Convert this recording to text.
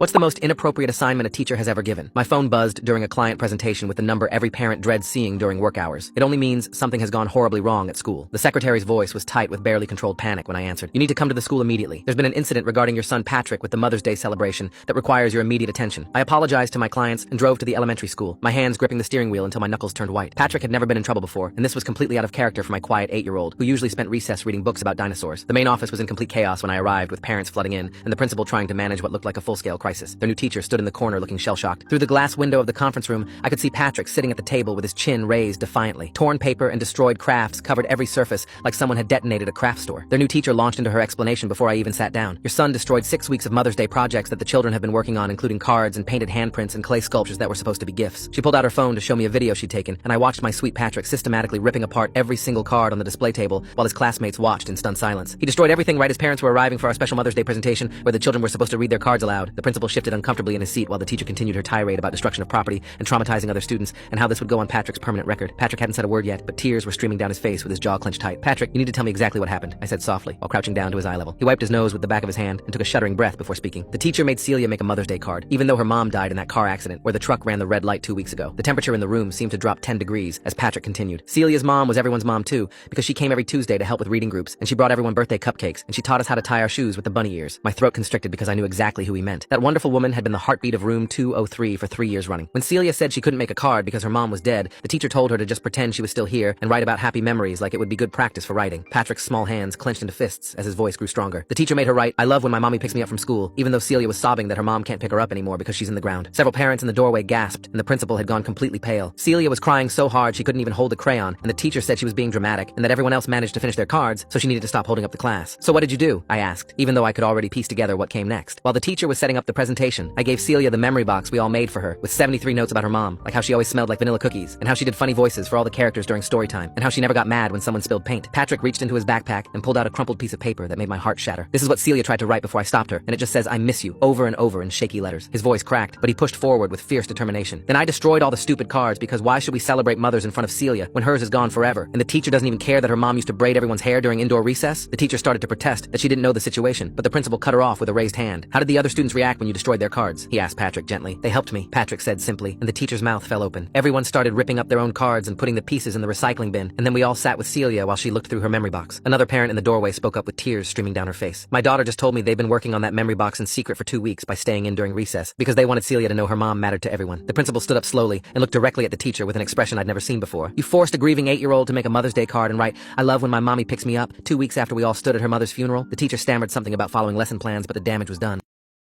What's the most inappropriate assignment a teacher has ever given? My phone buzzed during a client presentation with the number every parent dreads seeing during work hours. It only means something has gone horribly wrong at school. The secretary's voice was tight with barely controlled panic when I answered. You need to come to the school immediately. There's been an incident regarding your son Patrick with the Mother's Day celebration that requires your immediate attention. I apologized to my clients and drove to the elementary school, my hands gripping the steering wheel until my knuckles turned white. Patrick had never been in trouble before, and this was completely out of character for my quiet 8-year-old, who usually spent recess reading books about dinosaurs. The main office was in complete chaos when I arrived, with parents flooding in and the principal trying to manage what looked like a full-scale crisis. Their new teacher stood in the corner looking shell-shocked. Through the glass window of the conference room, I could see Patrick sitting at the table with his chin raised defiantly. Torn paper and destroyed crafts covered every surface like someone had detonated a craft store. Their new teacher launched into her explanation before I even sat down. Your son destroyed 6 weeks of Mother's Day projects that the children have been working on, including cards and painted handprints and clay sculptures that were supposed to be gifts. She pulled out her phone to show me a video she'd taken, and I watched my sweet Patrick systematically ripping apart every single card on the display table while his classmates watched in stunned silence. He destroyed everything right as parents were arriving for our special Mother's Day presentation where the children were supposed to read their cards aloud. The principal shifted uncomfortably in his seat while the teacher continued her tirade about destruction of property and traumatizing other students and how this would go on Patrick's permanent record. Patrick hadn't said a word yet, but tears were streaming down his face with his jaw clenched tight. Patrick, you need to tell me exactly what happened, I said softly while crouching down to his eye level. He wiped his nose with the back of his hand and took a shuddering breath before speaking. The teacher made Celia make a Mother's Day card, even though her mom died in that car accident where the truck ran the red light 2 weeks ago. The temperature in the room seemed to drop 10 degrees as Patrick continued. Celia's mom was everyone's mom too, because she came every Tuesday to help with reading groups, and she brought everyone birthday cupcakes, and she taught us how to tie our shoes with the bunny ears. My throat constricted because I knew exactly who he meant. That wonderful woman had been the heartbeat of room 203 for 3 years running. When Celia said she couldn't make a card because her mom was dead, the teacher told her to just pretend she was still here and write about happy memories like it would be good practice for writing. Patrick's small hands clenched into fists as his voice grew stronger. The teacher made her write, "I love when my mommy picks me up from school," even though Celia was sobbing that her mom can't pick her up anymore because she's in the ground. Several parents in the doorway gasped, and the principal had gone completely pale. Celia was crying so hard she couldn't even hold a crayon, and the teacher said she was being dramatic and that everyone else managed to finish their cards, so she needed to stop holding up the class. "So what did you do?" I asked, even though I could already piece together what came next. While the teacher was setting up the presentation, I gave Celia the memory box we all made for her, with 73 notes about her mom, like how she always smelled like vanilla cookies, and how she did funny voices for all the characters during story time, and how she never got mad when someone spilled paint. Patrick reached into his backpack and pulled out a crumpled piece of paper that made my heart shatter. This is what Celia tried to write before I stopped her, and it just says, "I miss you," over and over in shaky letters. His voice cracked, but he pushed forward with fierce determination. "Then I destroyed all the stupid cards because why should we celebrate mothers in front of Celia when hers is gone forever? And the teacher doesn't even care that her mom used to braid everyone's hair during indoor recess?" The teacher started to protest that she didn't know the situation, but the principal cut her off with a raised hand. "How did the other students react when you destroyed their cards?" he asked Patrick gently. "They helped me," Patrick said simply, and the teacher's mouth fell open. Everyone started ripping up their own cards and putting the pieces in the recycling bin, and then we all sat with Celia while she looked through her memory box. Another parent in the doorway spoke up with tears streaming down her face. "My daughter just told me they've been working on that memory box in secret for 2 weeks by staying in during recess because they wanted Celia to know her mom mattered to everyone." The principal stood up slowly and looked directly at the teacher with an expression I'd never seen before. "You forced a grieving 8-year-old to make a Mother's Day card and write, 'I love when my mommy picks me up,' 2 weeks after we all stood at her mother's funeral?" The teacher stammered something about following lesson plans, but the damage was done.